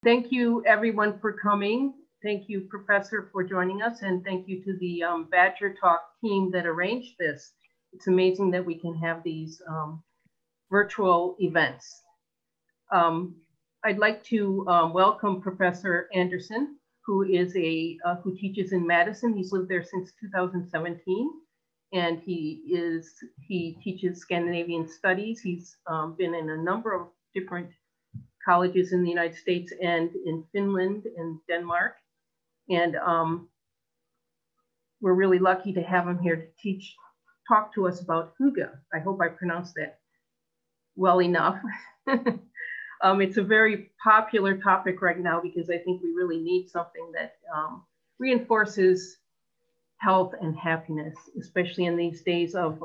Thank you everyone for coming. Thank you, Professor, for joining us, and thank you to the BadgerTalk team that arranged this. It's amazing that we can have these virtual events. I'd like to welcome Professor Andersen, who is who teaches in Madison. He's lived there since 2017, and he teaches Scandinavian studies. He's been in a number of different colleges in the United States and in Finland and Denmark. And we're really lucky to have him here to talk to us about Hygge. I hope I pronounced that well enough. It's a very popular topic right now because I think we really need something that reinforces health and happiness, especially in these days of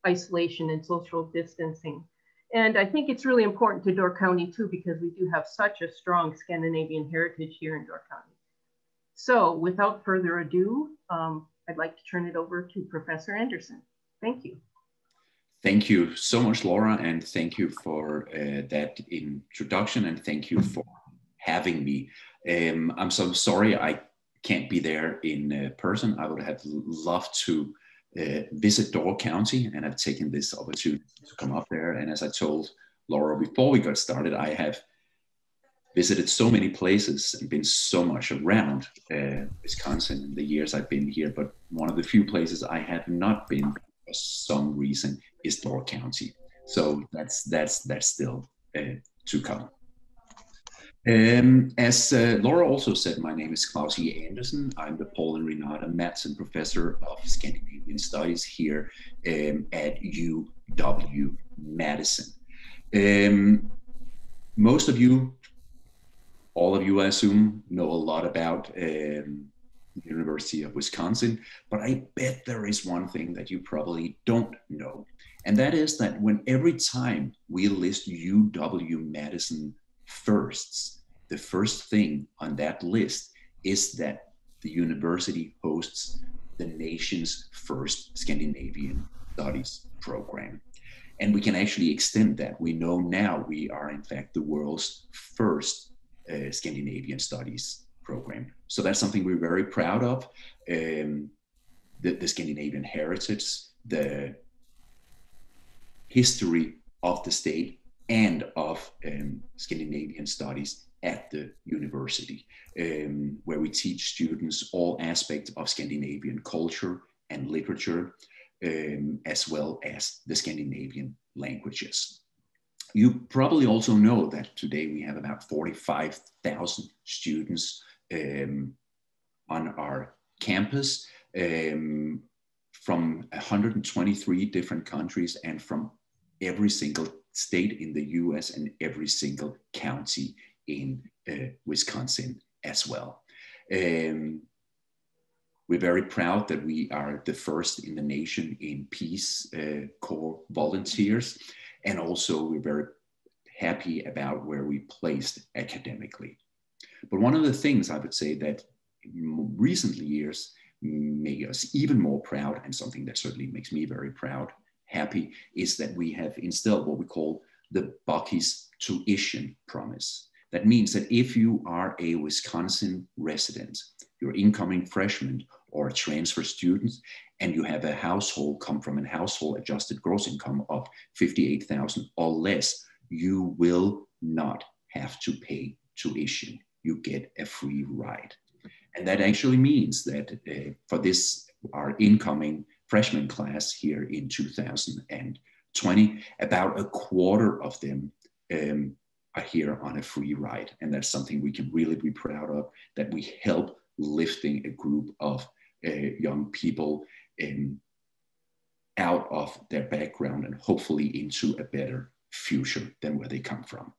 isolation and social distancing. And I think it's really important to Door County too, because we do have such a strong Scandinavian heritage here in Door County. So without further ado, I'd like to turn it over to Professor Andersen. Thank you. Thank you so much, Laura, and thank you for that introduction, and thank you for having me. I'm so sorry I can't be there in person. I would have loved to visit Door County, and I've taken this opportunity to come up there. And as I told Laura before we got started, I have visited so many places and been so much around Wisconsin in the years I've been here, but one of the few places I have not been for some reason is Door County. So that's still to come. As Laura also said, my name is Claus Andersen. I'm the Paul and Renata Madison Professor of Scandinavian Studies here at UW-Madison. Most of you, all of you, I assume, know a lot about the University of Wisconsin, but I bet there is one thing that you probably don't know. And that is that every time we list UW-Madison firsts, the first thing on that list is that the university hosts the nation's first Scandinavian studies program. And we can actually extend that. We know now we are in fact the world's first Scandinavian studies program. So that's something we're very proud of. The Scandinavian heritage, the history of the state and of Scandinavian studies at the university, where we teach students all aspects of Scandinavian culture and literature, as well as the Scandinavian languages. You probably also know that today we have about 45,000 students on our campus from 123 different countries and from every single state in the US and every single county in Wisconsin as well. We're very proud that we are the first in the nation in Peace Corps volunteers. And also we're very happy about where we placed academically. But one of the things I would say that in recent years made us even more proud, and something that certainly makes me very proud, happy, is that we have instilled what we call the Bucky's tuition promise. That means that if you are a Wisconsin resident, you're incoming freshman or a transfer student, and you have a household, come from a household adjusted gross income of 58,000 or less, you will not have to pay tuition. You get a free ride. And that actually means that for this, our incoming freshman class here in 2020, about a quarter of them are here on a free ride. And that's something we can really be proud of, that we help lifting a group of young people out of their background and hopefully into a better future than where they come from.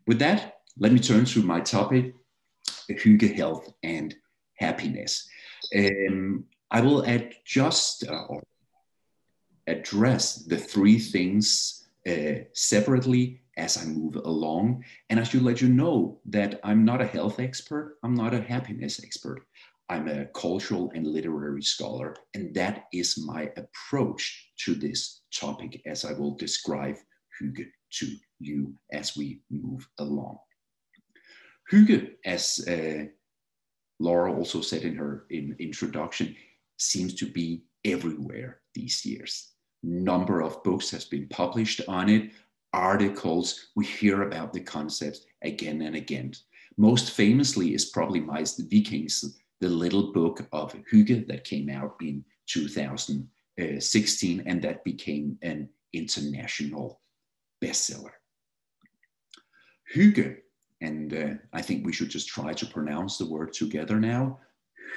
With that, let me turn to my topic, Hygge, health and happiness. I will address the three things separately as I move along. And I should let you know that I'm not a health expert. I'm not a happiness expert. I'm a cultural and literary scholar. And that is my approach to this topic as I will describe Hygge to you as we move along. Hygge, as Laura also said in her introduction, seems to be everywhere these years. Number of books has been published on it, articles, we hear about the concepts again and again. Most famously is probably Meister Vikings, the little book of Hygge that came out in 2016, and that became an international bestseller. Hygge, and I think we should just try to pronounce the word together now.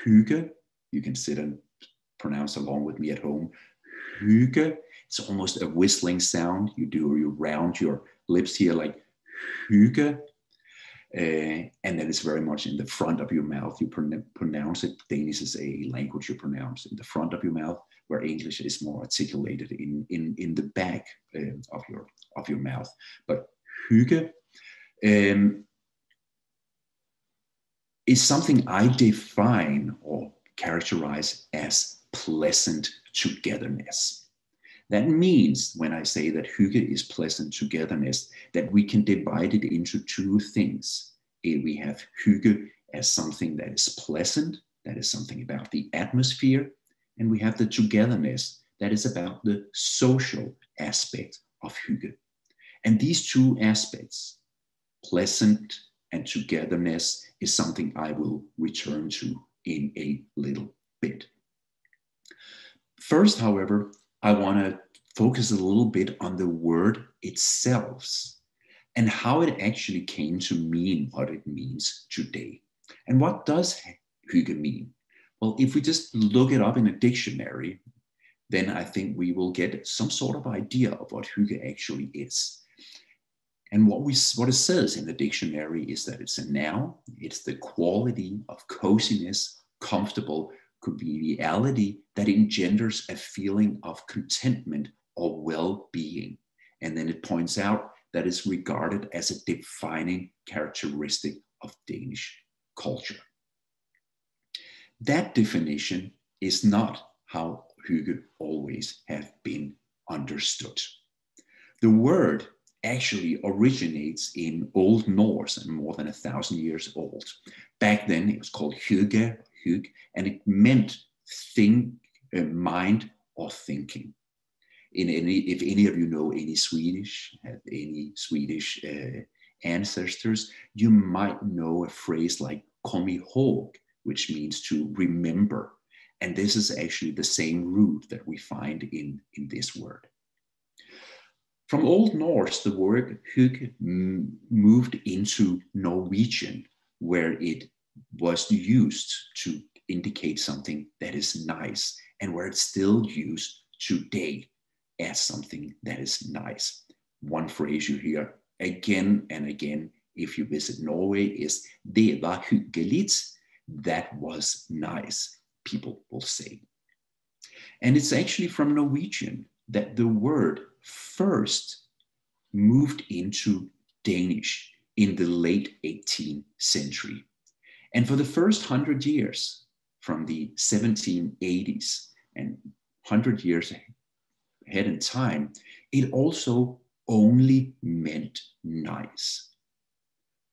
Hygge, you can sit and pronounce along with me at home. Hygge, it's almost a whistling sound. You round your lips here like Hygge. And then it's very much in the front of your mouth. You pronounce it. Danish is a language you pronounce in the front of your mouth, where English is more articulated in the back of your mouth. But Hygge is something I define or characterize as pleasant togetherness. That means when I say that Hygge is pleasant togetherness, that we can divide it into two things. We have Hygge as something that is pleasant, that is something about the atmosphere, and we have the togetherness that is about the social aspect of Hygge. And these two aspects, pleasant and togetherness, is something I will return to in a little bit. First, however, I want to focus a little bit on the word itself and how it actually came to mean what it means today. And what does Hygge mean? Well, if we just look it up in a dictionary, then I think we will get some sort of idea of what Hygge actually is. And what it says in the dictionary is that it's a noun, it's the quality of coziness, comfortable, conviviality that engenders a feeling of contentment or well-being. And then it points out that it's regarded as a defining characteristic of Danish culture. That definition is not how Hygge always have been understood. The word actually originates in Old Norse and more than 1,000 years old. Back then it was called Hygge, and it meant mind or thinking. If any of you know any Swedish, have any Swedish ancestors, you might know a phrase like kom ihåg, which means to remember. And this is actually the same root that we find in this word. From Old Norse, the word Hygge moved into Norwegian, where it was used to indicate something that is nice, and where it's still used today as something that is nice. One phrase you hear again and again if you visit Norway is "det var hyggeligt," that was nice, people will say. And it's actually from Norwegian that the word first moved into Danish in the late 18th century. And for the first 100 years, from the 1780s and 100 years ahead in time, it also only meant nice.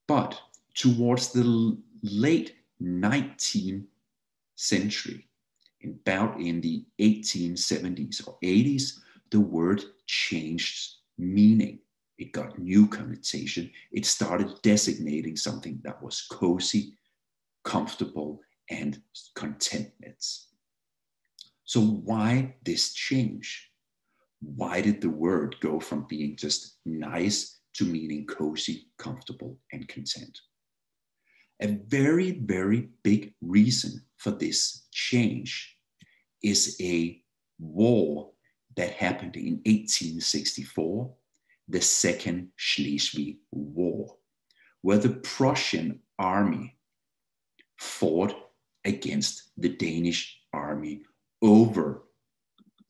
But towards the late 19th century, about in the 1870s or 80s, the word changed meaning. It got new connotation. It started designating something that was cozy, comfortable, and contentment. So why this change? Why did the word go from being just nice to meaning cozy, comfortable, and content? A very, very big reason for this change is a war that happened in 1864, the Second Schleswig War, where the Prussian army fought against the Danish army over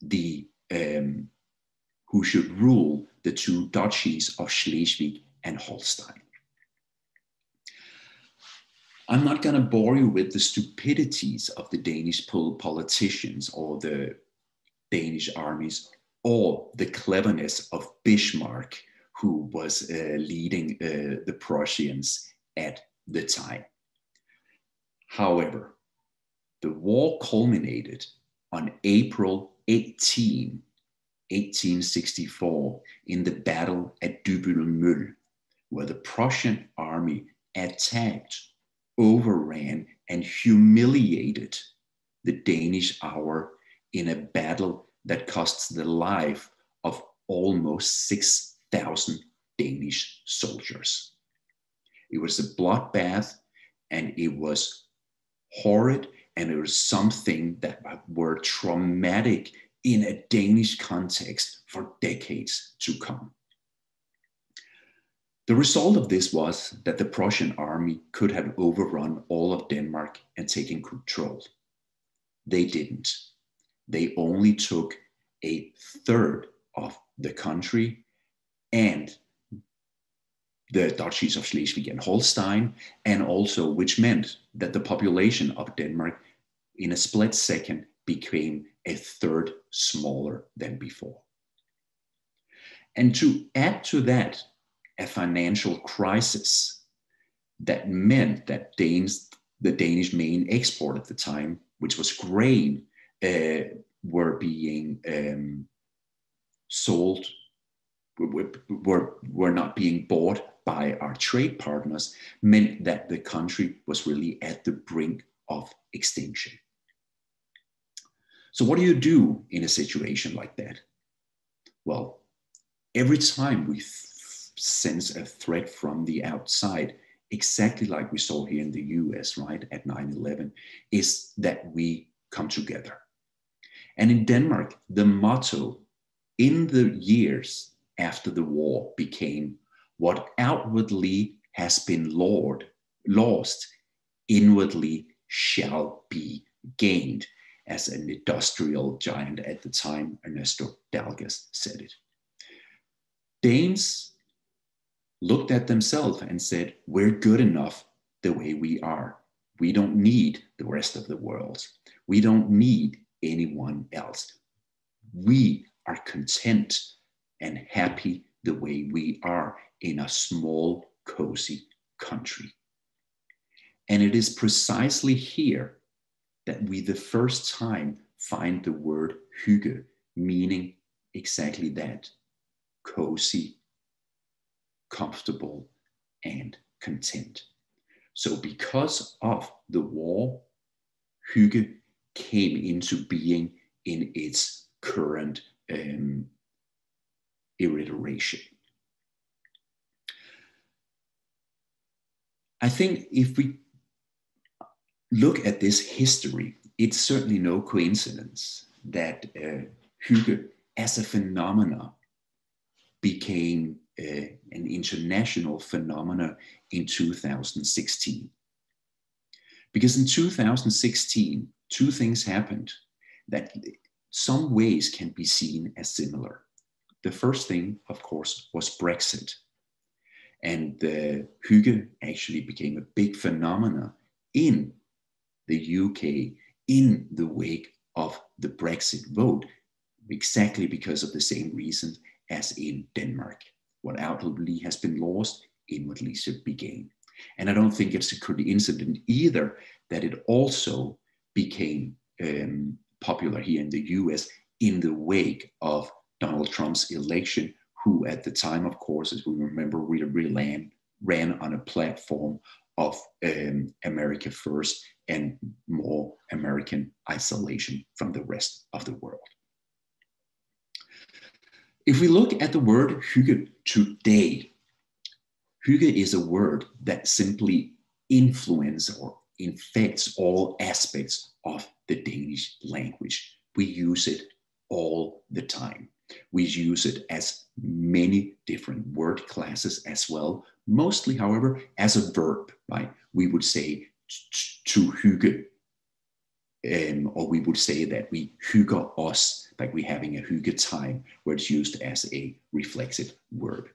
the who should rule the two duchies of Schleswig and Holstein. I'm not going to bore you with the stupidities of the Danish politicians or the Danish armies, or the cleverness of Bismarck, who was leading the Prussians at the time. However, the war culminated on April 18, 1864, in the battle at Dübelmühl, where the Prussian army attacked, overran, and humiliated the Danish hour in a battle that cost the life of almost 6,000 Danish soldiers. It was a bloodbath, and it was horrid, and it was something that were traumatic in a Danish context for decades to come. The result of this was that the Prussian army could have overrun all of Denmark and taken control. They didn't. They only took a third of the country and the Duchies of Schleswig and Holstein, and also, which meant that the population of Denmark in a split second became a third smaller than before. And to add to that, a financial crisis that meant that the Danish main export at the time, which was grain, were being sold, were not being bought by our trade partners, meant that the country was really at the brink of extinction. So what do you do in a situation like that? Well, every time we sense a threat from the outside, exactly like we saw here in the US, right, at 9/11, is that we come together. And in Denmark, the motto in the years after the war became, what outwardly has been lost, inwardly shall be gained, as an industrial giant at the time, Ernesto Dalgas, said it. Danes looked at themselves and said, we're good enough the way we are. We don't need the rest of the world. We don't need anyone else. We are content and happy the way we are in a small, cozy country. And it is precisely here that we the first time find the word hygge, meaning exactly that: cozy, comfortable, and content. So because of the war, hygge came into being in its current iteration. I think if we look at this history, it's certainly no coincidence that hygge as a phenomena became an international phenomenon in 2016. Because in 2016, two things happened that some ways can be seen as similar. The first thing, of course, was Brexit. And the hygge actually became a big phenomenon in the UK in the wake of the Brexit vote, exactly because of the same reason as in Denmark. What outwardly has been lost, inwardly should be gained. And I don't think it's a coincidence either that it also became popular here in the US in the wake of Donald Trump's election, who at the time, of course, as we remember, really ran on a platform of America first and more American isolation from the rest of the world. If we look at the word hygge today, hygge is a word that simply influences or infects all aspects of the Danish language. We use it all the time. We use it as many different word classes as well, mostly, however, as a verb, right? We would say to hygge, or we would say that we hygger os, like we're having a hygge time, where it's used as a reflexive verb.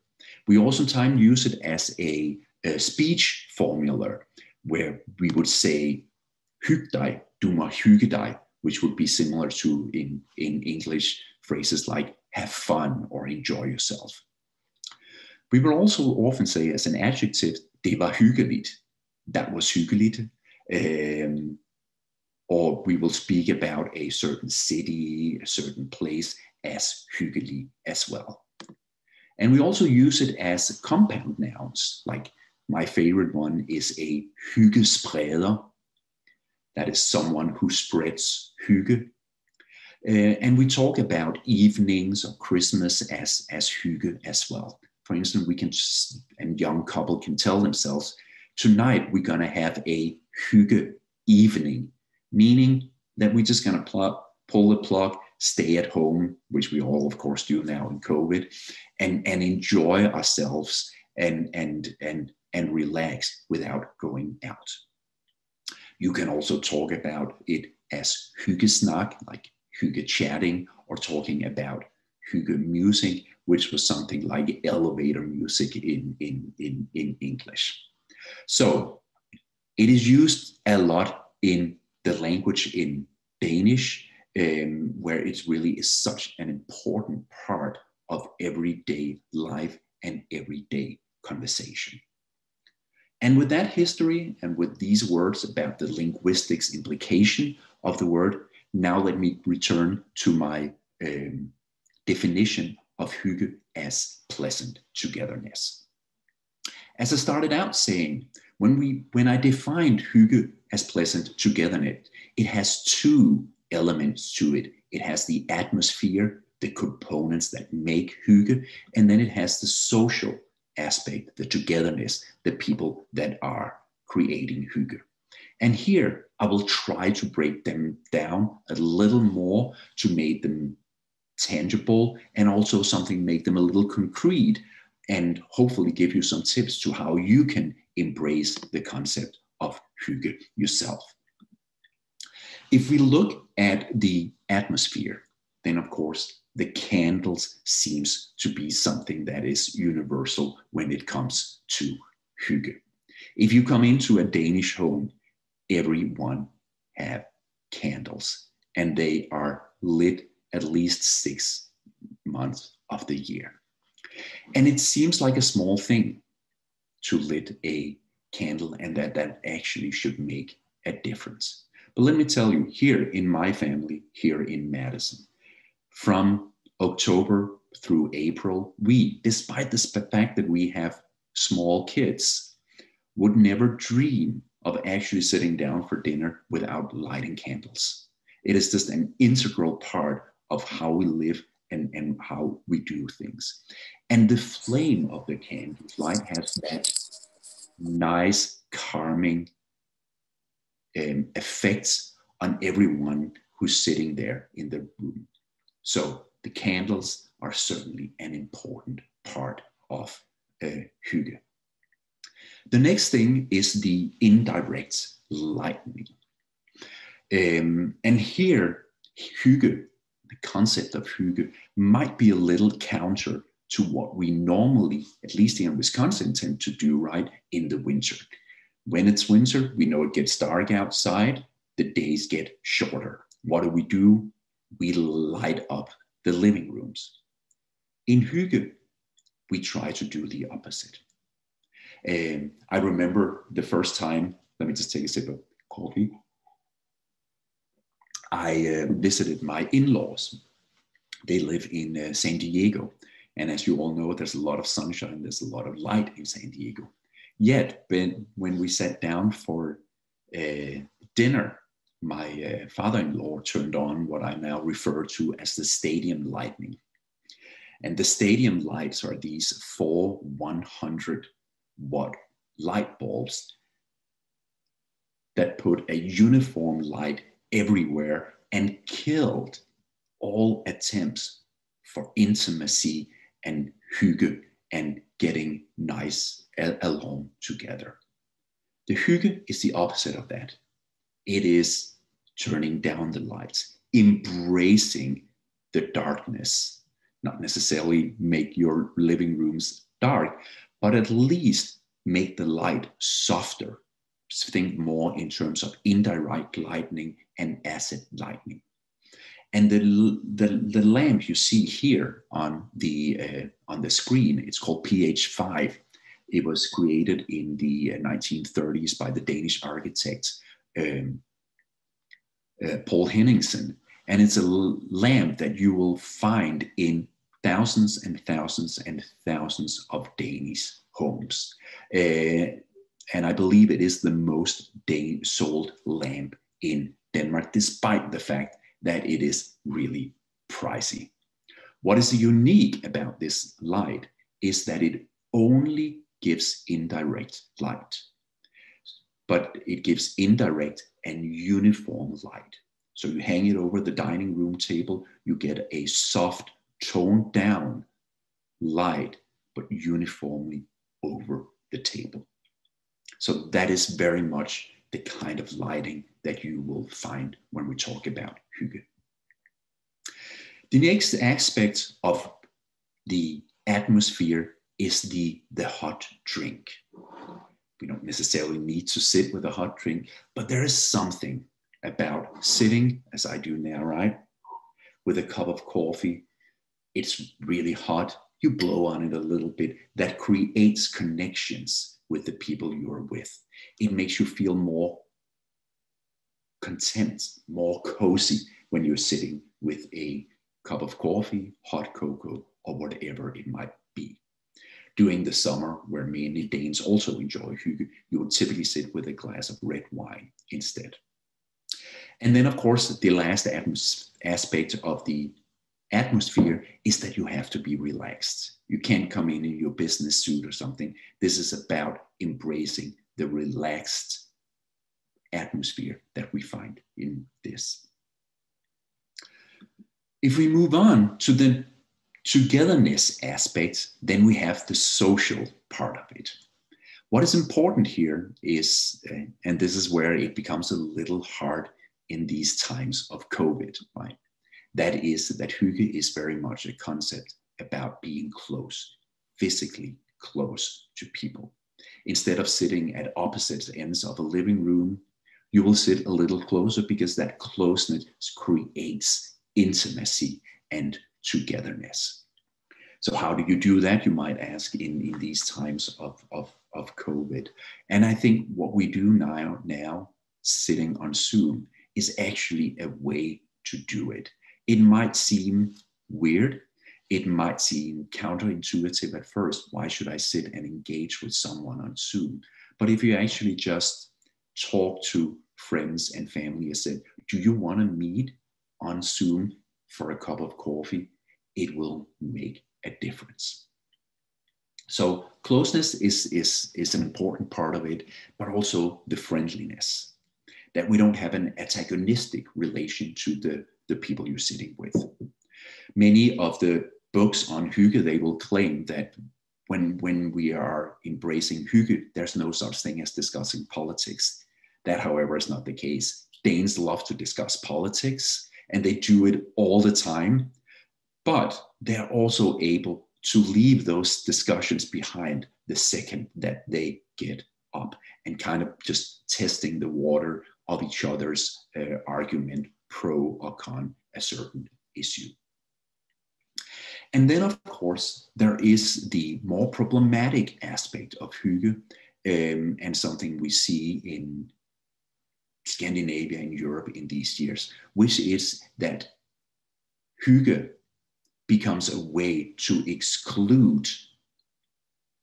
We also sometimes use it as a speech formula, where we would say hygge dig, du må hygge dig, which would be similar to in English phrases like have fun or enjoy yourself. We will also often say as an adjective, det var hyggeligt, that was hyggeligt. Or we will speak about a certain city, a certain place as hyggelig as well. And we also use it as compound nouns, like my favorite one is a hyggespreder. That is someone who spreads hygge. And we talk about evenings or Christmas as hygge as well. For instance, a young couple can tell themselves, tonight we're gonna have a hygge evening, meaning that we're just gonna pull the plug, stay at home, which we all of course do now in COVID, and enjoy ourselves and relax without going out. You can also talk about it as hyggesnak, like hygge chatting, or talking about hygge music, which was something like elevator music in English. So it is used a lot in the language in Danish, where it really is such an important part of everyday life and everyday conversation. And with that history and with these words about the linguistics implication of the word, now let me return to my definition of hygge as pleasant togetherness. As I started out saying, when I defined hygge as pleasant togetherness, it has two elements to it. It has the atmosphere, the components that make hygge, and then it has the social aspect, the togetherness, the people that are creating hygge. And here I will try to break them down a little more to make them tangible and also make them a little concrete, and hopefully give you some tips to how you can embrace the concept of hygge yourself. If we look at the atmosphere, then of course the candles seems to be something that is universal when it comes to hygge. If you come into a Danish home, everyone have candles, and they are lit at least 6 months of the year. And it seems like a small thing to lit a candle, and that actually should make a difference. But let me tell you, here in my family, here in Madison, from October through April, we, despite the fact that we have small kids, would never dream of actually sitting down for dinner without lighting candles. It is just an integral part of how we live and how we do things. And the flame of the candles light has that nice calming effects on everyone who's sitting there in the room. So the candles are certainly an important part of hygge. The next thing is the indirect lighting. And here, hygge, the concept of hygge, might be a little counter to what we normally, at least here in Wisconsin, tend to do right in the winter. When it's winter, we know it gets dark outside, the days get shorter. What do? We light up the living rooms. In hygge, we try to do the opposite. I remember the first time, let me just take a sip of coffee. I visited my in-laws. They live in San Diego. And as you all know, there's a lot of sunshine, there's a lot of light in San Diego. Yet, when we sat down for dinner, my father-in-law turned on what I now refer to as the stadium lighting. And the stadium lights are these 4 100-watt light bulbs that put a uniform light everywhere and killed all attempts for intimacy and hygge and getting nice along together. The hygge is the opposite of that. It is turning down the lights, embracing the darkness, not necessarily make your living rooms dark, but at least make the light softer. Think more in terms of indirect lighting and acid lighting. And the lamp you see here on the screen, it's called pH 5. It was created in the 1930s by the Danish architect Paul Henningsen. And it's a lamp that you will find in thousands and thousands and thousands of Danish homes. And I believe it is the most sold lamp in Denmark, despite the fact that it is really pricey. What is unique about this light is that it only gives indirect light, but it gives indirect and uniform light. So you hang it over the dining room table, you get a soft, toned down light, but uniformly over the table. So that is very much the kind of lighting that you will find when we talk about Hygge. The next aspect of the atmosphere is the hot drink. We don't necessarily need to sit with a hot drink, but there is something about sitting, as I do now, right, with a cup of coffee. It's really hot. You blow on it a little bit. That creates connections with the people you're with. It makes you feel more content, more cozy when you're sitting with a cup of coffee, hot cocoa, or whatever it might be. During the summer, where many Danes also enjoy Hygge, you would typically sit with a glass of red wine instead. And then, of course, the last aspect of the atmosphere is that you have to be relaxed. You can't come in your business suit or something. This is about embracing the relaxed atmosphere that we find in this. If we move on to the togetherness aspect, then we have the social part of it. What is important here is, and this is where it becomes a little hard in these times of COVID, right? That is that Hygge is very much a concept about being close, physically close to people. Instead of sitting at opposite ends of a living room, you will sit a little closer because that closeness creates intimacy and togetherness. So how do you do that, you might ask, in these times of COVID? And I think what we do now, sitting on Zoom, is actually a way to do it. It might seem weird. It might seem counterintuitive at first. Why should I sit and engage with someone on Zoom? But if you actually just talk to friends and family and say, do you want to meet on Zoom for a cup of coffee? It will make a difference. So closeness is an important part of it, but also the friendliness, that we don't have an antagonistic relation to the people you're sitting with. Many of the books on Hygge, they will claim that when we are embracing Hygge, there's no such thing as discussing politics. That, however, is not the case. Danes love to discuss politics, and they do it all the time, but they're also able to leave those discussions behind the second that they get up and kind of just testing the water of each other's argument, pro or con a certain issue. And then, of course, there is the more problematic aspect of Hygge, and something we see in Scandinavia and Europe in these years, which is that Hygge becomes a way to exclude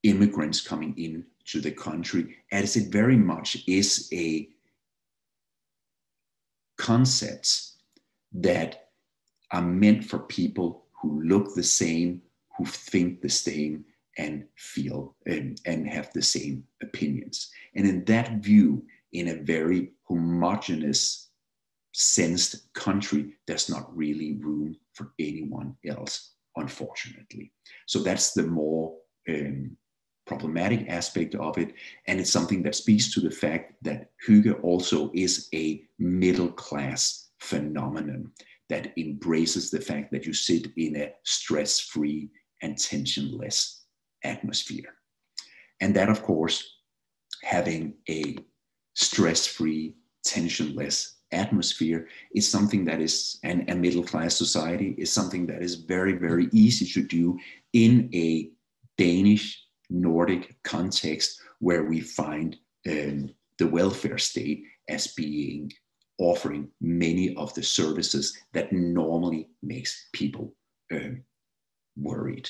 immigrants coming into the country, as it very much is a concept that are meant for people who look the same, who think the same, and feel and have the same opinions. And in that view, in a very homogeneous sensed country, there's not really room for anyone else, unfortunately. So that's the more problematic aspect of it. And it's something that speaks to the fact that Hygge also is a middle class phenomenon that embraces the fact that you sit in a stress-free and tensionless atmosphere. And that, of course, having a stress-free, tensionless atmosphere is something that is, and a middle-class society is something that is very, very easy to do in a Danish Nordic context, where we find the welfare state as being offering many of the services that normally makes people worried.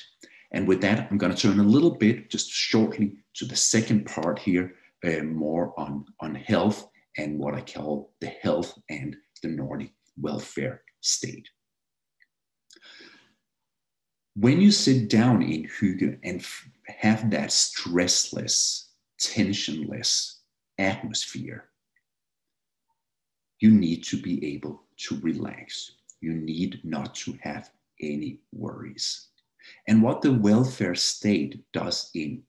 And with that, I'm going to turn a little bit, just shortly, to the second part here, more on health and what I call the health and the Nordic welfare state. When you sit down in Hygge and have that stressless, tensionless atmosphere, you need to be able to relax. You need not to have any worries. And what the welfare state does in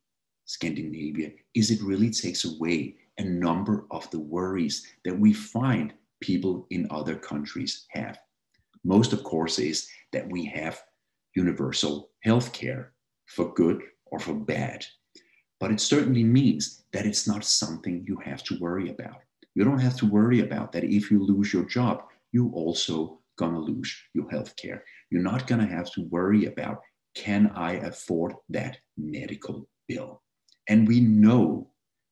Scandinavia is it really takes away a number of the worries that we find people in other countries have. Most, of course, is that we have universal health care for good or for bad. But it certainly means that it's not something you have to worry about. You don't have to worry about that if you lose your job, you also gonna lose your health care. You're not gonna have to worry about, can I afford that medical bill? And we know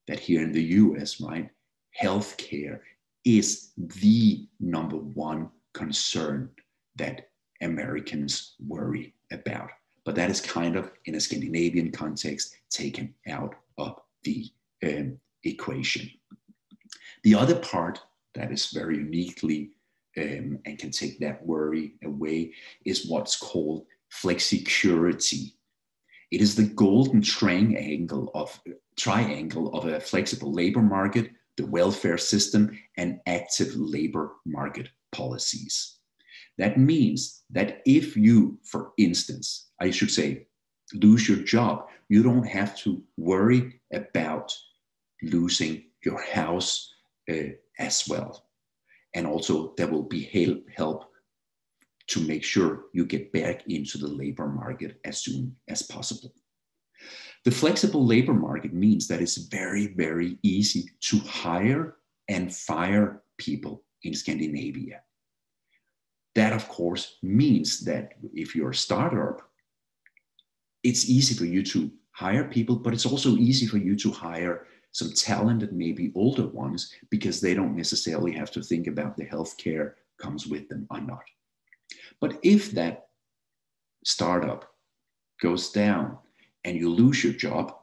that here in the US, right, health care is the number one concern that Americans worry about. But that is kind of, in a Scandinavian context, taken out of the equation. The other part that is very uniquely and can take that worry away is what's called flexicurity. It is the golden triangle of a flexible labor market, the welfare system, and active labor market policies. That means that if you, for instance, I should say, lose your job, you don't have to worry about losing your house as well. And also there will be help to make sure you get back into the labor market as soon as possible. The flexible labor market means that it's very, very easy to hire and fire people in Scandinavia. That, of course, means that if you're a startup, it's easy for you to hire people, but it's also easy for you to hire some talented, maybe older ones, because they don't necessarily have to think about the healthcare comes with them or not. But if that startup goes down and you lose your job,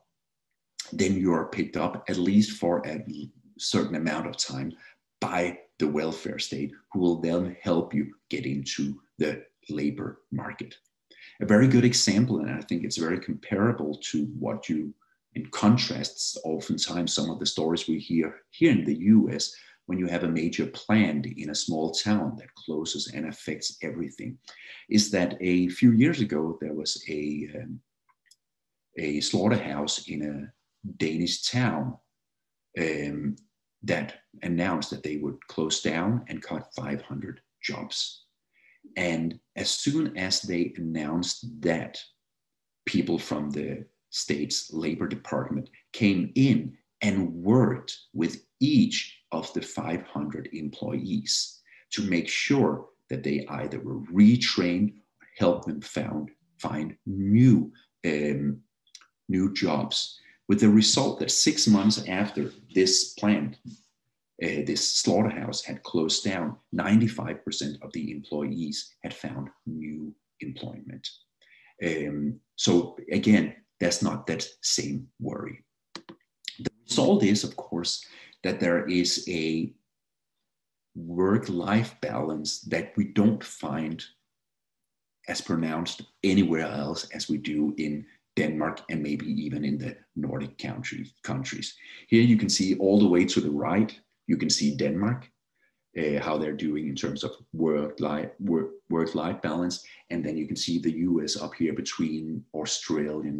then you're picked up, at least for a certain amount of time, by the welfare state, who will then help you get into the labor market. A very good example, and I think it's very comparable to what you, in contrasts, oftentimes some of the stories we hear here in the US, when you have a major plant in a small town that closes and affects everything, is that a few years ago, there was a slaughterhouse in a Danish town that announced that they would close down and cut 500 jobs. And as soon as they announced that, people from the state's labor department came in and worked with each of the 500 employees to make sure that they either were retrained or help them find new jobs, with the result that 6 months after this plant, this slaughterhouse had closed down, 95% of the employees had found new employment. So again, that's not that same worry. The result is, of course, that there is a work-life balance that we don't find as pronounced anywhere else as we do in Denmark and maybe even in the Nordic countries. Here you can see all the way to the right, you can see Denmark, how they're doing in terms of work-life balance. And then you can see the US up here between Australia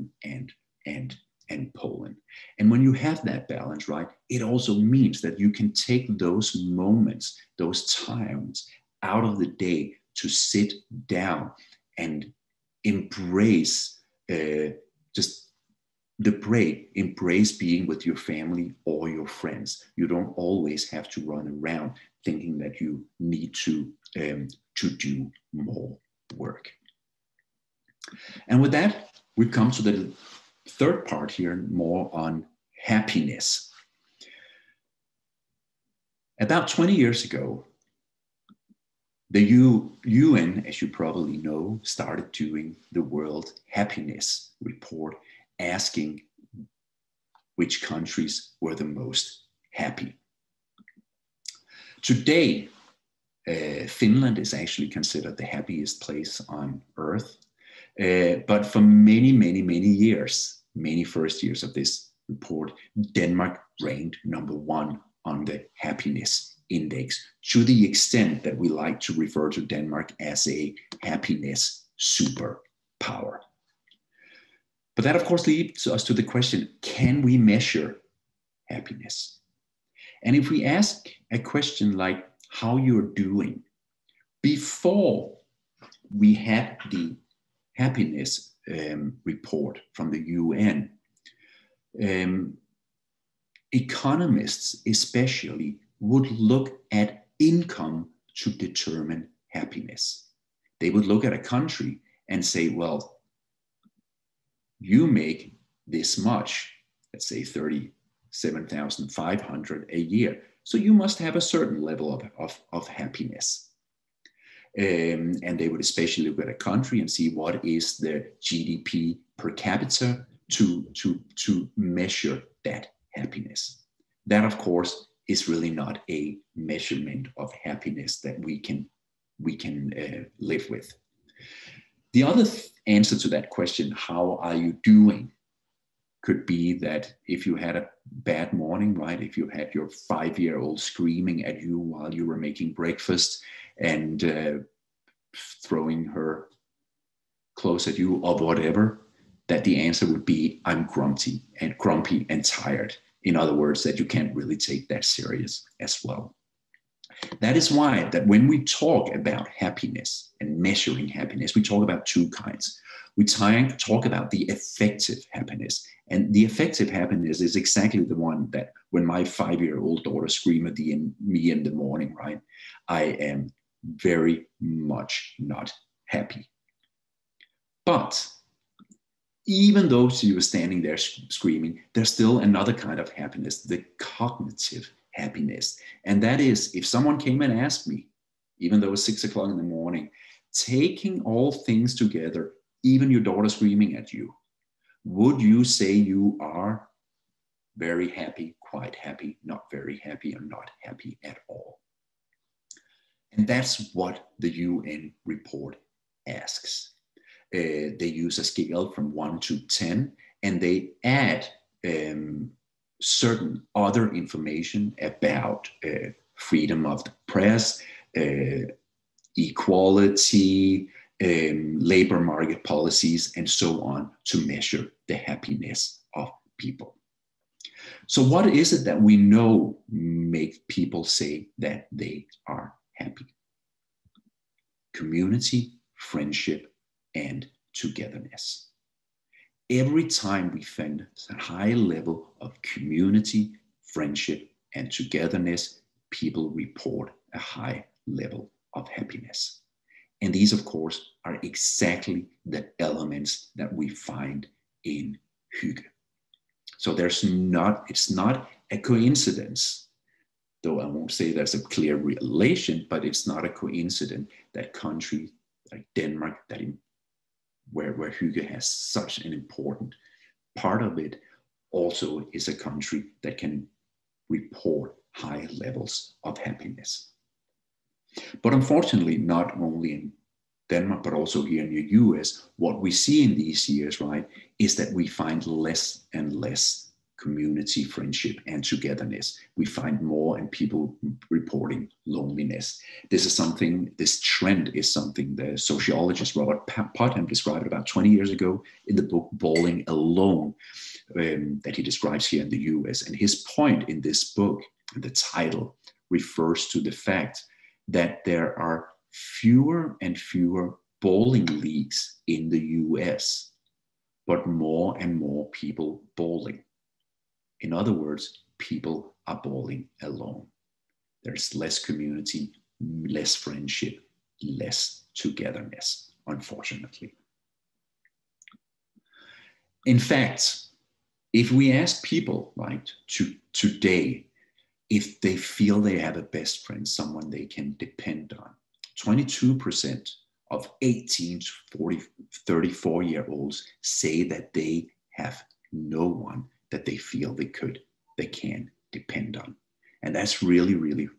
and Poland. And when you have that balance, right, it also means that you can take those moments, those times out of the day to sit down and embrace embrace being with your family or your friends. You don't always have to run around thinking that you need to do more work. And with that, we come to the third part here, more on happiness. About 20 years ago, the UN, as you probably know, started doing the World Happiness Report, asking which countries were the most happy. Today, Finland is actually considered the happiest place on earth. But for many, many, many years, many first years of this report, Denmark ranked #1 on the happiness index, to the extent that we like to refer to Denmark as a happiness superpower. But that, of course, leads us to the question, can we measure happiness? And if we ask a question like how you're doing, before we had the happiness report from the UN, economists especially would look at income to determine happiness. They would look at a country and say, well, you make this much, let's say 37,500 a year, so you must have a certain level of happiness. And they would especially look at a country and see what is the GDP per capita to measure that happiness. That, of course, is really not a measurement of happiness that we can live with. The other answer to that question, how are you doing, could be that if you had a bad morning, right? If you had your 5-year-old screaming at you while you were making breakfast and throwing her clothes at you or whatever, that the answer would be, I'm grumpy and tired. In other words, that you can't really take that serious as well. That is why that when we talk about happiness and measuring happiness, we talk about two kinds. We talk about the effective happiness. And the effective happiness is exactly the one that when my 5-year-old daughter screams at me in the morning, right? I am very much not happy. But even though she was standing there screaming, there's still another kind of happiness, the cognitive happiness. And that is, if someone came and asked me, even though it's 6 o'clock in the morning, taking all things together, even your daughter screaming at you, would you say you are very happy, quite happy, not very happy, or not happy at all? And that's what the UN report asks. They use a scale from 1 to 10, and they add certain other information about freedom of the press, equality, labor market policies, and so on, to measure the happiness of people. So what is it that we know make people say that they are happy? Community, friendship, and togetherness. Every time we find a high level of community, friendship, and togetherness, people report a high level of happiness. And these, of course, are exactly the elements that we find in Hygge. So it's not a coincidence, though I won't say there's a clear relation, but it's not a coincidence that countries like Denmark, where Hygge has such an important part of it, also is a country that can report high levels of happiness. But unfortunately, not only in Denmark, but also here in the US, what we see in these years, right, is that we find less and less community, friendship, and togetherness. We find more and people reporting loneliness. This trend is something the sociologist Robert Putnam described about 20 years ago in the book Bowling Alone, that he describes here in the US. And his point in this book, the title, refers to the fact that there are fewer and fewer bowling leagues in the US, but more and more people bowling. In other words, people are bowling alone. There's less community, less friendship, less togetherness, unfortunately. In fact, If we ask people, right, today, if they feel they have a best friend, someone they can depend on, 22% of 18 to 34-year-olds say that they have no one that they feel they can depend on. And that's really, really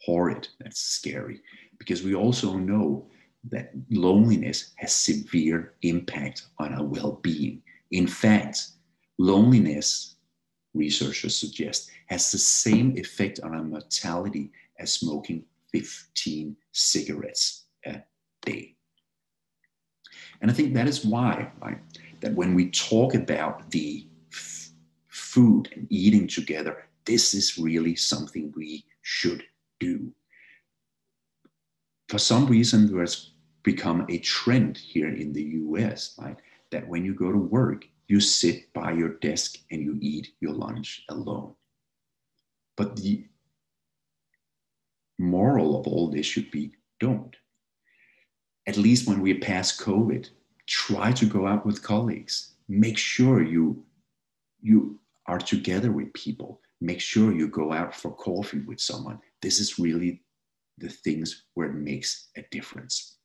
horrid. That's scary, because we also know that loneliness has severe impact on our well-being. In fact, loneliness, researchers suggest, has the same effect on our mortality as smoking 15 cigarettes a day. And I think that is why, right, that when we talk about the food and eating together, this is really something we should do. For some reason, there has become a trend here in the US, right, that when you go to work, you sit by your desk and you eat your lunch alone. But the moral of all this should be, don't. At least when we're past COVID, try to go out with colleagues. Make sure you are together with people. Make sure you go out for coffee with someone. This is really the things where it makes a difference.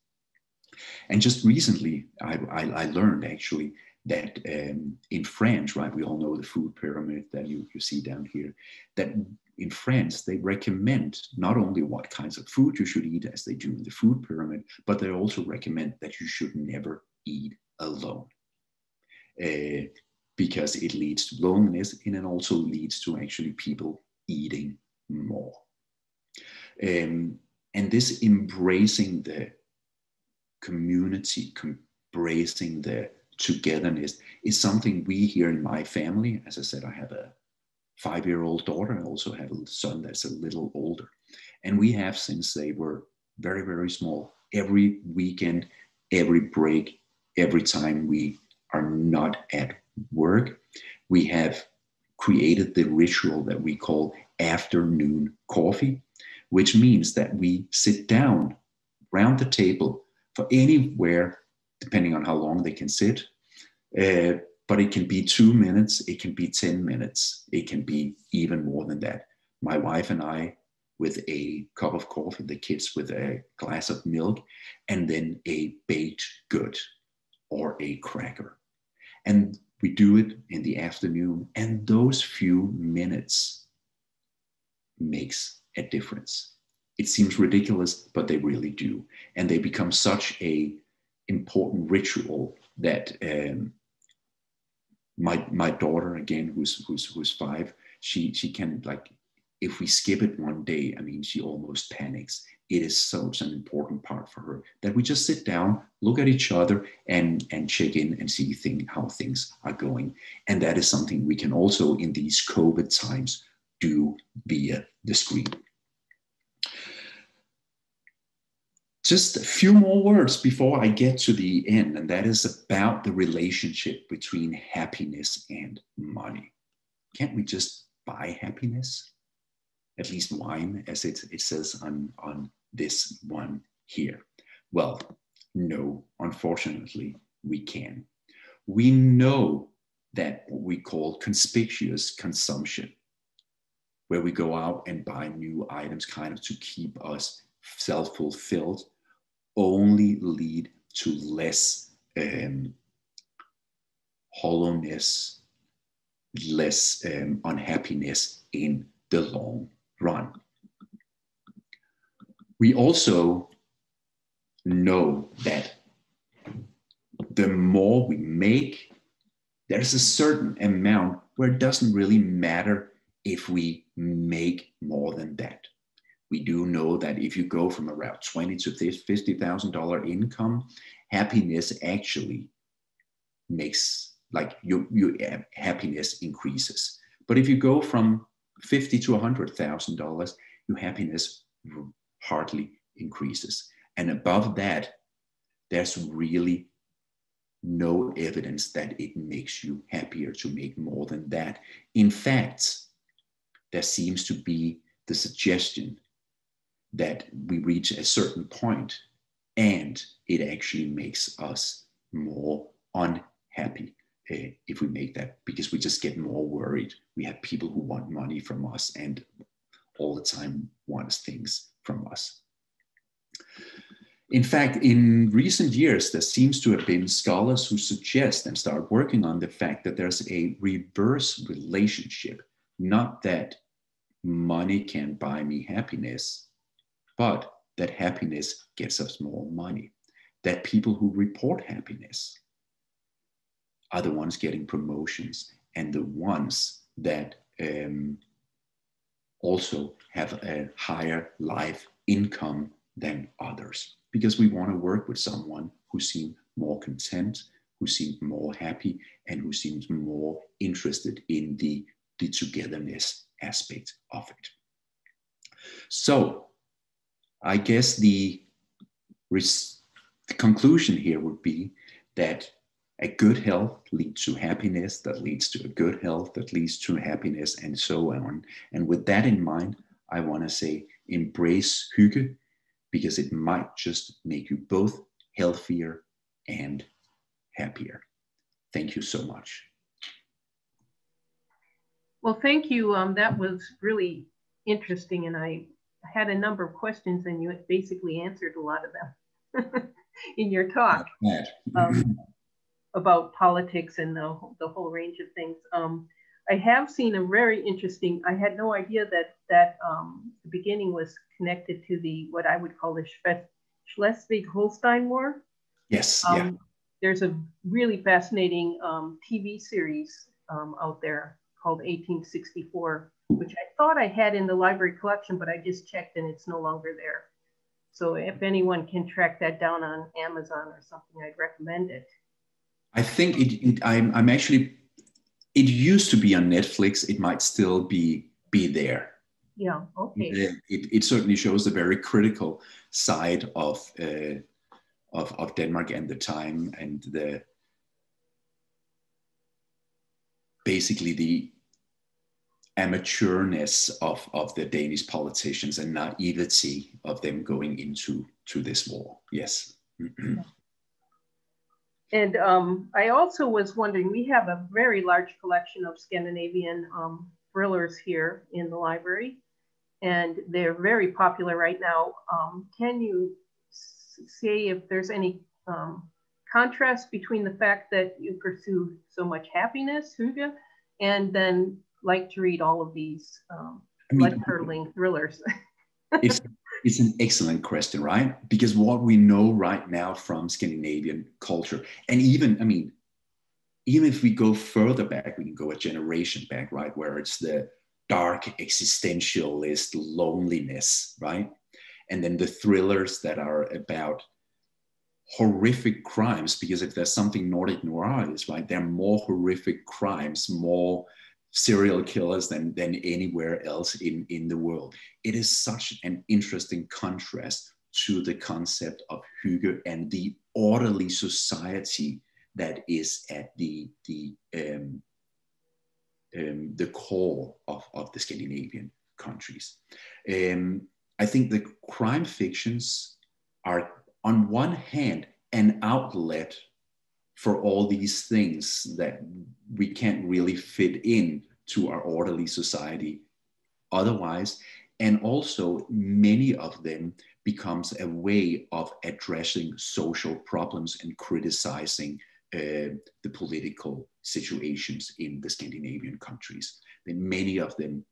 And just recently, I learned actually that in France, right, we all know the food pyramid that you see down here, that in France, they recommend not only what kinds of food you should eat as they do in the food pyramid, but they also recommend that you should never eat alone. Because it leads to loneliness, and it also leads to actually people eating more. And this embracing the community, embracing the togetherness is something we here in my family, as I said, I have a 5-year-old daughter. I also have a son that's a little older. And we have, since they were very, very small, every weekend, every break, every time we are not at work, we have created the ritual that we call afternoon coffee, which means that we sit down around the table for anywhere, depending on how long they can sit. But it can be 2 minutes, it can be 10 minutes, it can be even more than that. My wife and I with a cup of coffee, the kids with a glass of milk, and then a baked good or a cracker. And we do it in the afternoon, and those few minutes makes a difference. It seems ridiculous, but they really do. And they become such a important ritual that my daughter, again, who's 5, she can, like, if we skip it one day, I mean, she almost panics. It is such an important part for her that we just sit down, look at each other, and check in and see how things are going. And that is something we can also, in these COVID times, do via the screen. Just a few more words before I get to the end, and that is about the relationship between happiness and money. Can't we just buy happiness? At least wine, as it says on this one here. Well, no, unfortunately, we can. We know that what we call conspicuous consumption, where we go out and buy new items kind of to keep us self-fulfilled, only lead to less hollowness, less unhappiness in the long run. We also know that the more we make, there's a certain amount where it doesn't really matter if we make more than that. We do know that if you go from around $20,000 to $50,000 income, happiness actually makes, like, your happiness increases. But if you go from $50,000 to $100,000, your happiness hardly increases. And above that, there's really no evidence that it makes you happier to make more than that. In fact, there seems to be the suggestion that we reach a certain point and it actually makes us more unhappy. if we make that, because we just get more worried. We have people who want money from us and all the time wants things from us. In fact, in recent years, there seems to have been scholars who suggest and start working on the fact that there's a reverse relationship, not that money can buy me happiness, but that happiness gets us more money, that people who report happiness are the ones getting promotions and the ones that also have a higher life income than others, because we want to work with someone who seems more content, who seems more happy, and who seems more interested in the togetherness aspect of it. So I guess the conclusion here would be that a good health leads to happiness, that leads to a good health, that leads to happiness, and so on. And with that in mind, I want to say embrace Hygge, because it might just make you both healthier and happier. Thank you so much. Well, thank you. That was really interesting, and I had a number of questions, and you basically answered a lot of them in your talk about politics and the whole range of things. I have seen a very interesting, I had no idea that the beginning was connected to what I would call the Schleswig-Holstein War. Yes, There's a really fascinating TV series out there called 1864, which I thought I had in the library collection, but I just checked and it's no longer there. So if anyone can track that down on Amazon or something, I'd recommend it. I think I'm actually, it used to be on Netflix. It might still be there. Yeah, okay. It certainly shows a very critical side of Denmark and the time, and basically the amateurness of the Danish politicians and naivety of them going into this war. Yes. And I also was wondering, we have a very large collection of Scandinavian thrillers here in the library, and they're very popular right now. Can you say if there's any contrast between the fact that you pursue so much happiness, Hygge, and then like to read all of these blood-curdling thrillers? It's an excellent question, right? Because what we know right now from Scandinavian culture, and even if we go further back, we can go a generation back, right? Where it's the dark existentialist loneliness, right? And then the thrillers that are about horrific crimes, because if there's something Nordic noir is, right, there are more horrific crimes, more serial killers than anywhere else in the world. It is such an interesting contrast to the concept of Hygge and the orderly society that is at the core of the Scandinavian countries. I think the crime fictions are, on one hand, an outlet for all these things that we can't really fit in to our orderly society otherwise. And also many of them becomes a way of addressing social problems and criticizing the political situations in the Scandinavian countries. And many of them,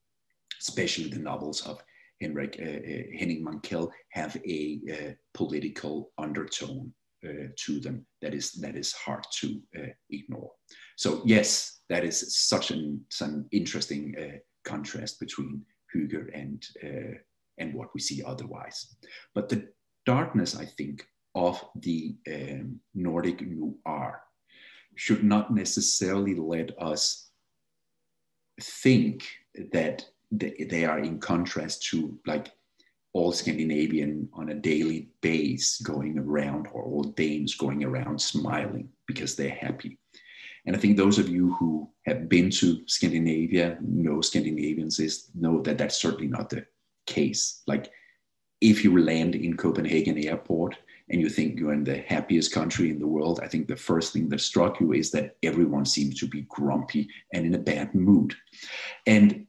especially the novels of Henning Mankell, have a political undertone to them that is hard to ignore. So yes, that is such an interesting contrast between Hygge and what we see otherwise. But the darkness, I think, of the Nordic noir should not necessarily let us think that they are in contrast to like all Scandinavian on a daily base going around, or all Danes going around smiling because they're happy. And I think those of you who have been to Scandinavia, know Scandinavians, know that that's certainly not the case. Like if you land in Copenhagen airport and you think you're in the happiest country in the world, I think the first thing that struck you is that everyone seems to be grumpy and in a bad mood. And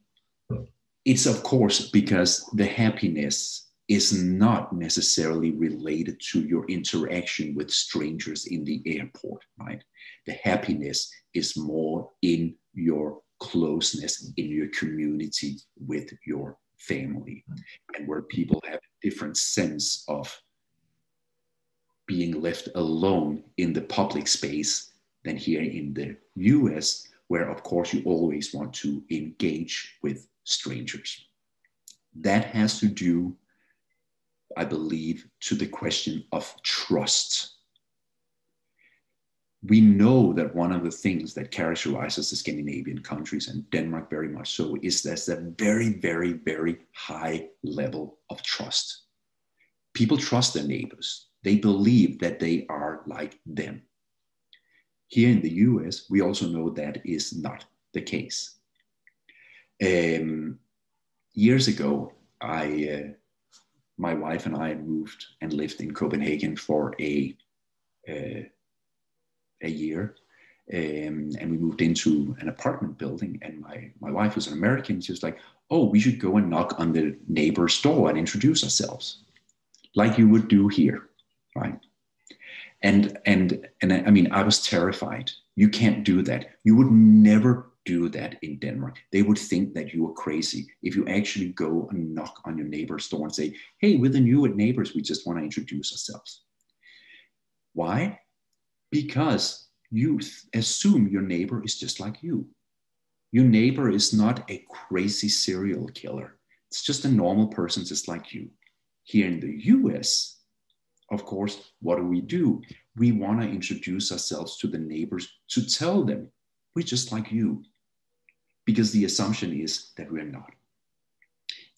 it's of course because the happiness is not necessarily related to your interaction with strangers in the airport, right? The happiness is more in your closeness, in your community with your family, and where people have a different sense of being left alone in the public space than here in the US, where of course you always want to engage with strangers. That has to do, I believe, to the question of trust. We know that one of the things that characterizes the Scandinavian countries, and Denmark very much so, is there's a very, very, very high level of trust. People trust their neighbors. They believe that they are like them. Here in the US, we also know that is not the case. Years ago, my wife and I moved and lived in Copenhagen for a year, and we moved into an apartment building. And my wife was an American. She was like, "Oh, we should go and knock on the neighbor's door and introduce ourselves, like you would do here, right?" And I mean, I was terrified. You can't do that. You would never do that in Denmark. They would think that you were crazy if you actually go and knock on your neighbor's door and say, "Hey, we're the new neighbors. We just want to introduce ourselves." Why? Because you assume your neighbor is just like you. Your neighbor is not a crazy serial killer. It's just a normal person just like you. Here in the US, of course, what do? We want to introduce ourselves to the neighbors to tell them we're just like you, because the assumption is that we're not.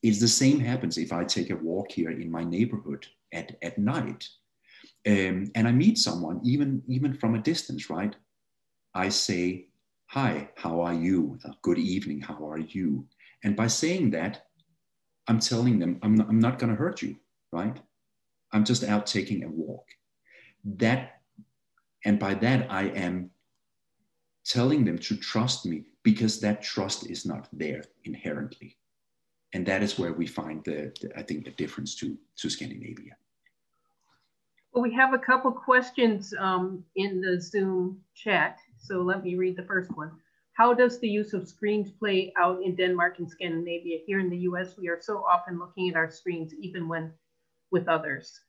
It's the same happens if I take a walk here in my neighborhood at night, and I meet someone, even from a distance, right? I say, "Hi, how are you? Good evening, how are you?" And by saying that, I'm telling them I'm not going to hurt you, right? I'm just out taking a walk. And by that, I am telling them to trust me, because that trust is not there inherently. And that is where we find I think the difference to Scandinavia. Well, we have a couple questions in the Zoom chat. So let me read the first one. How does the use of screens play out in Denmark and Scandinavia? Here in the US, we are so often looking at our screens, even when with others.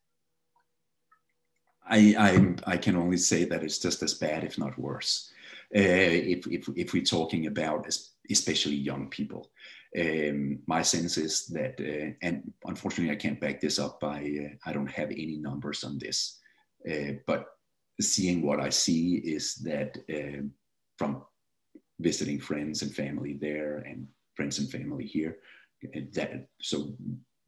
I can only say that it's just as bad, if not worse. If we're talking about especially young people, my sense is that, and unfortunately I can't back this up by, I don't have any numbers on this, but seeing what I see is that from visiting friends and family there and friends and family here, so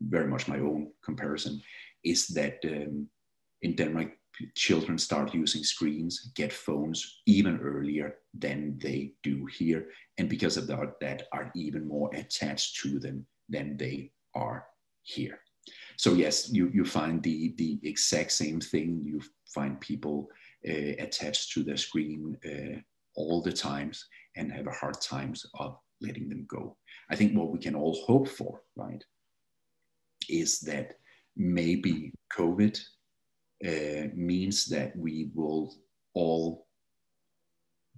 very much my own comparison is that in Denmark, children start using screens, get phones even earlier than they do here. And because of that are even more attached to them than they are here. So yes, you find the exact same thing. You find people attached to their screen all the times and have a hard times of letting them go. I think what we can all hope for, right, is that maybe COVID means that we will all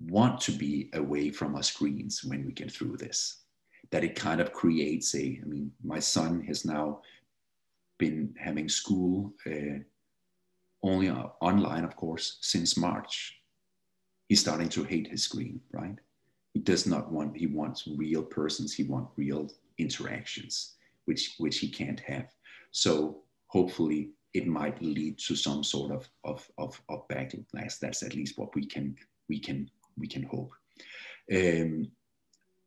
want to be away from our screens when we get through this. That it kind of creates I mean, my son has now been having school only online, of course, since March. He's starting to hate his screen, right? He wants real persons, he wants real interactions, which he can't have. So hopefully it might lead to some sort of backlash. That's at least what we can hope.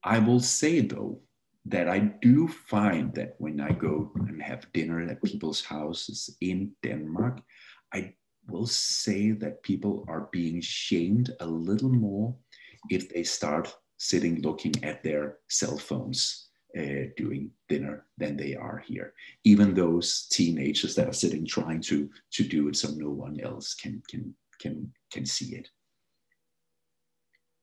I will say though that I do find that when I go and have dinner at people's houses in Denmark, I will say that people are being shamed a little more if they start sitting looking at their cell phones doing dinner than they are here. Even those teenagers that are sitting trying to do it so no one else can see it.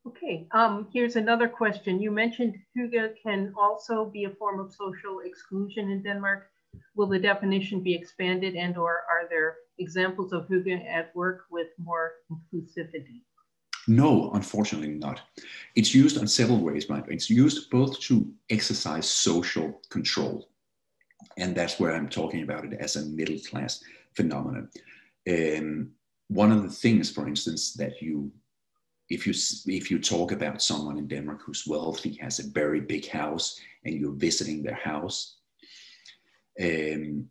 Okay, here's another question. You mentioned hygge can also be a form of social exclusion in Denmark. Will the definition be expanded, and or are there examples of hygge at work with more inclusivity? No, unfortunately not. It's used in several ways, right? It's used both to exercise social control, and that's where I'm talking about it as a middle class phenomenon. One of the things, for instance, that if you talk about someone in Denmark who's wealthy, has a very big house, and you're visiting their house, and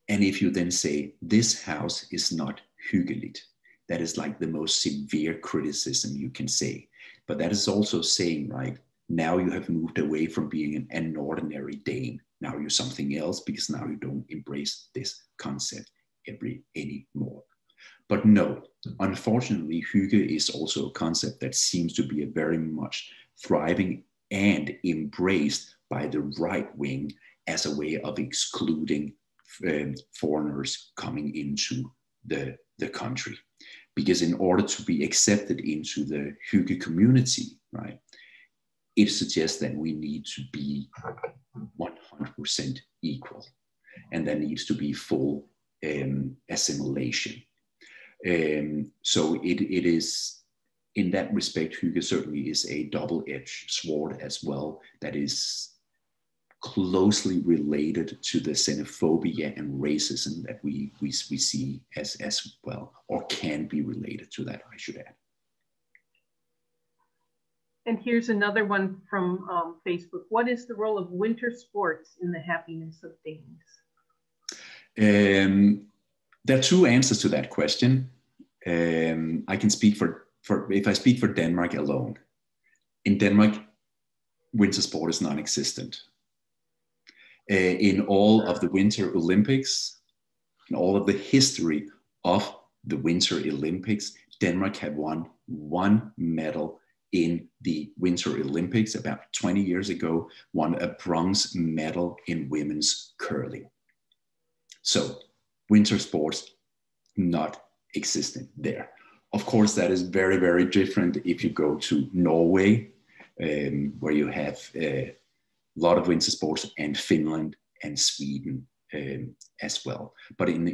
if you then say, this house is not hyggeligt, that is like the most severe criticism you can say. But that is also saying, right, now you have moved away from being an ordinary Dane. Now you're something else, because now you don't embrace this concept anymore. But no, unfortunately, hygge is also a concept that seems to be a very much thriving and embraced by the right wing as a way of excluding foreigners coming into the country. Because in order to be accepted into the hygge community, right, it suggests that we need to be 100% equal, and there needs to be full assimilation. So it is, in that respect, hygge certainly is a double-edged sword as well, that is closely related to the xenophobia and racism that we see as well, or can be related to that, I should add. And here's another one from Facebook. What is the role of winter sports in the happiness of Danes? There are two answers to that question. I can speak for if I speak for Denmark alone. In Denmark, winter sport is non-existent. In all of the Winter Olympics, in all of the history of the Winter Olympics, Denmark had won one medal in the Winter Olympics about 20 years ago, won a bronze medal in women's curling. So winter sports not existent there. Of course, that is very, very different if you go to Norway, where you have a lot of winter sports, and Finland and Sweden as well. But in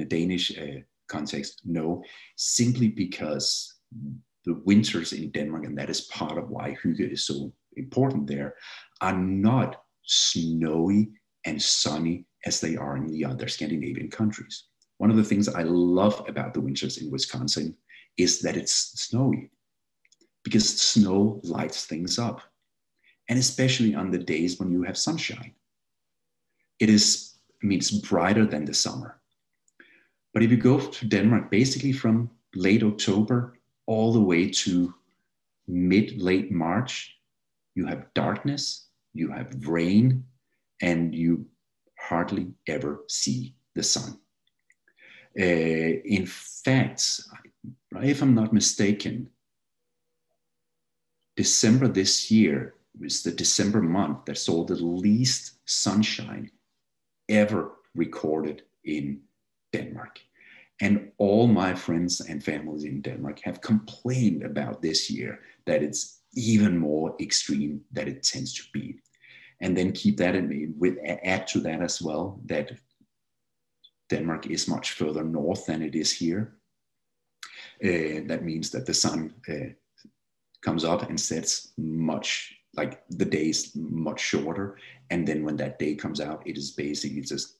a Danish context, no, simply because the winters in Denmark, and that is part of why hygge is so important there, are not snowy and sunny as they are in the other Scandinavian countries. One of the things I love about the winters in Wisconsin is that it's snowy, because snow lights things up. And especially on the days when you have sunshine. It is, I mean, it's brighter than the summer. But if you go to Denmark, basically from late October all the way to late March, you have darkness, you have rain, and you hardly ever see the sun. In fact, if I'm not mistaken, December this year was the December month that saw the least sunshine ever recorded in Denmark. And all my friends and families in Denmark have complained about this year, that it's even more extreme than it tends to be. And then keep that in mind, add to that as well, that Denmark is much further north than it is here. That means that the sun comes up and sets much, like the days much shorter. And then when that day comes out, it is basically just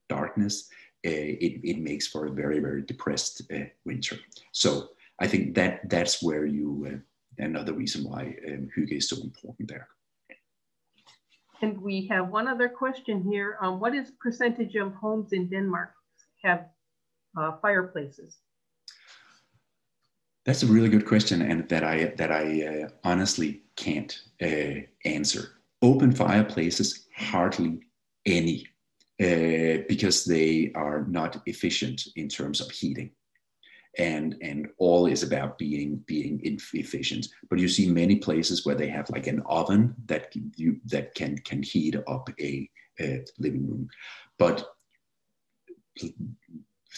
darkness. It makes for a very, very depressed winter. So I think that's where you, another reason why hygge is so important there. And we have one other question here. What is percentage of homes in Denmark have fireplaces? That's a really good question, and that I honestly can't answer. Open fireplaces, hardly any, because they are not efficient in terms of heating. and all is about being efficient. But you see many places where they have like an oven that can heat up a living room. But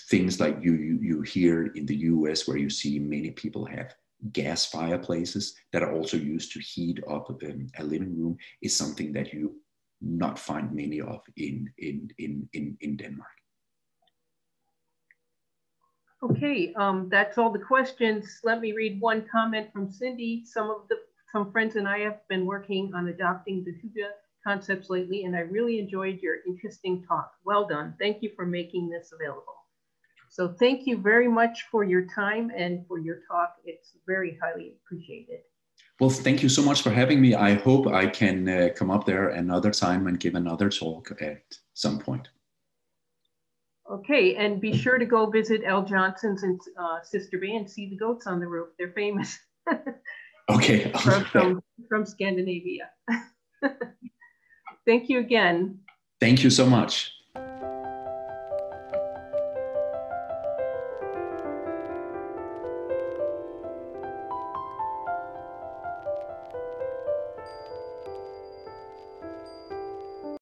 things like you hear in the US, where you see many people have gas fireplaces that are also used to heat up a living room, is something that you not find many of in Denmark. Okay, that's all the questions. Let me read one comment from Cindy. Some friends and I have been working on adopting the Hygge concepts lately, and I really enjoyed your interesting talk. Well done. Thank you for making this available. So thank you very much for your time and for your talk. It's very highly appreciated. Well, thank you so much for having me. I hope I can come up there another time and give another talk at some point. Okay, and be sure to go visit L. Johnson's and Sister Bay and see the goats on the roof. They're famous. Okay. From Scandinavia. Thank you again. Thank you so much.